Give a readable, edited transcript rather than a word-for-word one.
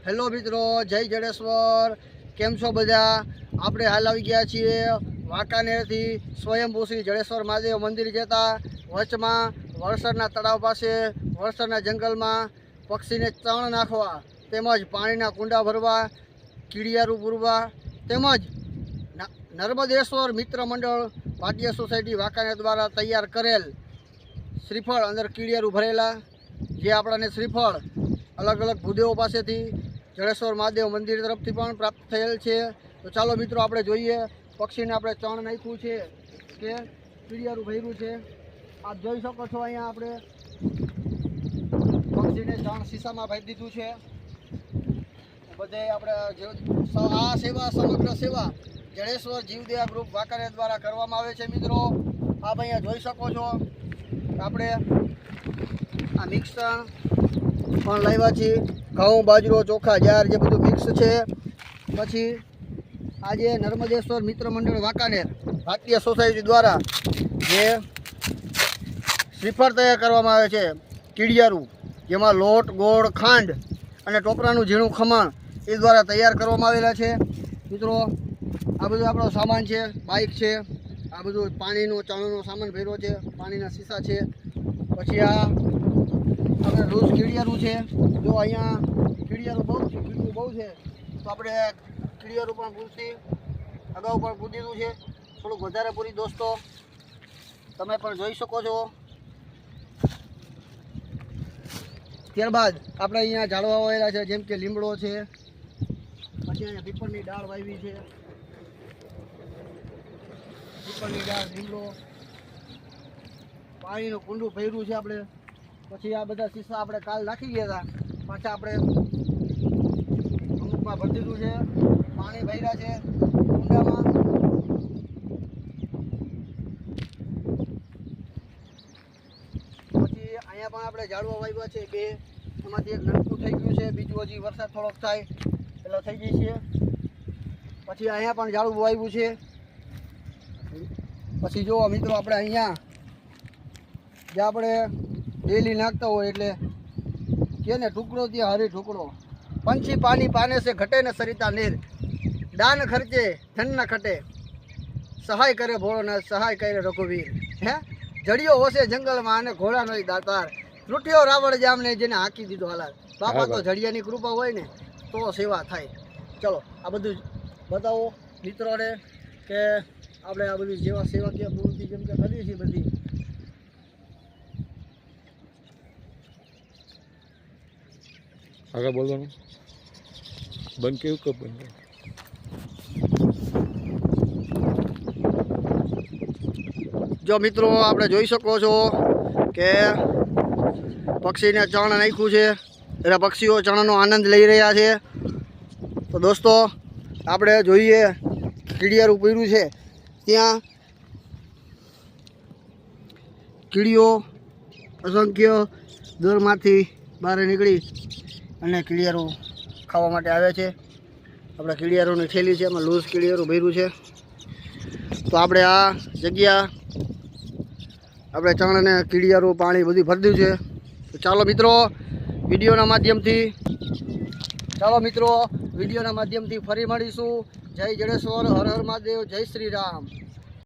Hello મિત્રો, જય જડેશ્વર. કેમ છો બધા? આપણે હાલ આવી ગયા છીએ વાંકાનેરથી સ્વયંભૂ શ્રી જડેશ્વર મહાદેવ મંદિર જતા વચમાં વરસાદના તળાવ પાસે વરસાદના જંગલમાં પક્ષીને ચણ નાખવા તેમજ પાણીના કુંડા ભરવા, કીડિયારું પૂરવા તેમજ નર્મદેશ્વર મિત્ર મંડળ ભાટિયા સોસાયટી વાંકાનેર દ્વારા તૈયાર કરેલ શ્રીફળ અંદર કીડિયારું ભરેલા, જે આપણને શ્રીફળ અલગ અલગ ભૂદેવો પાસેથી જડેશ્વર મહાદેવ મંદિર તરફથી પણ પ્રાપ્ત થયેલ છે. તો ચાલો મિત્રો, આપણે જોઈએ પક્ષીને આપણે ચણ નાખ્યું છે કે કીડિયારું ભર્યું છે. આપ જોઈ શકો છો, અહીંયા આપણે પક્ષીને ચણ શીશામાં ભરી દીધું છે. બધે આપણે આ સેવા સમગ્ર સેવા જડેશ્વર જીવદયા ગ્રુપ વાંકાનેર દ્વારા કરવામાં આવે છે. મિત્રો, આપ અહીંયા જોઈ શકો છો, આપણે આ મિક્સર પણ લાવ્યા છીએ. ઘઉં, બાજરો, ચોખા, જાર જે બધું મિક્સ છે. પછી આજે નર્મદેશ્વર મિત્ર મંડળ વાંકાનેર ભાટિયા સોસાયટી દ્વારા જે શ્રીફળ તૈયાર કરવામાં આવે છે કીડિયારું, જેમાં લોટ, ગોળ, ખાંડ અને ટોપરાનું ઝીણું ખમણ એ દ્વારા તૈયાર કરવામાં આવેલા છે. મિત્રો, આ બધું આપણો સામાન છે, બાઇક છે, આ બધું પાણીનો ચણાનો સામાન ભર્યો છે, પાણીના શીશા છે. પછી આ આપણે રોજ કીડિયારું છે. જો અહીંયા કીડિયારું બહુ છે, કીડિયું બહુ છે, તો આપણે કીડિયારું પણ પૂરતી અગાઉ પણ પૂરી દીધું છે. થોડુંક વધારે પૂરી દોસ્તો, તમે પણ જોઈ શકો છો. ત્યારબાદ આપણે અહીંયા ઝાડવા વાવેલા છે, જેમ કે લીમડો છે. પછી અહીંયા પીપળની ડાળ વાવી છે, પીપળની ડાળ, લીમડો, પાણીનું કુંડું ભર્યું છે આપણે. પછી આ બધા શીશા આપણે કાલ નાખી ગયા હતા, પાછા આપણે અમુકમાં ભરી દીધું છે. પાણી ભર્યા છે કુંડામાં. પછી અહીંયા પણ આપણે ઝાડવા વાવ્યા છે બે, એમાંથી એક નનકું થઈ ગયું છે, બીજું હજી વરસાદ થોડોક થાય એટલે થઈ ગઈ છે. પછી અહીંયા પણ ઝાડવું વાવ્યું છે. પછી જો મિત્રો, આપણે અહીંયા જે આપણે ડેલી નાખતા હોય એટલે કે ને ટુકડો ત્યાં હરી ટુકડો, પંછી પાણી પાને સે ઘટે ને સરિતા નીર, દાન ખર્ચે ધન ન ખટે, સહાય કરે ભોળોનાથ, સહાય કરે રઘુવીર. હે જડિયો હોશે જંગલમાં અને ઘોડાનો દાતાર, ત્રુટિયો રાવણ જામને જેને હાંકી દીધો હાલાર. બાપા તો જડિયાની કૃપા હોય ને તો સેવા થાય. ચલો, આ બધું બતાવો મિત્રોને કે આપણે આ બધી જેવા સેવાકીય પ્રવૃત્તિ જેમ કે કરીએ છીએ બધી. આગળ બોલવાનું બંધ કેવું કપ બંધ. જો મિત્રો, આપણે જોઈ શકો છો કે પક્ષીને ચણ નાખ્યું છે, એટલે પક્ષીઓ ચણનો આનંદ લઈ રહ્યા છે. તો દોસ્તો, આપણે જોઈએ કીડિયારું પૂર્યું છે, ત્યાં કીડીઓ અસંખ્ય દૂરમાંથી બહાર નીકળી અને કીડિયારું ખાવા માટે આવે છે. આપણે કીડિયારુંની થેલી છે, એમાં લૂઝ કીડિયારું ભર્યું છે. તો આપણે આ જગ્યા આપણે ચણ અને કીડિયારું પાણી બધું ભરી દીધું છે. તો ચાલો મિત્રો, વિડીયોના માધ્યમથી ફરી મળીશું. જય જડેશ્વર, હર હર મહાદેવ, જય શ્રી રામ.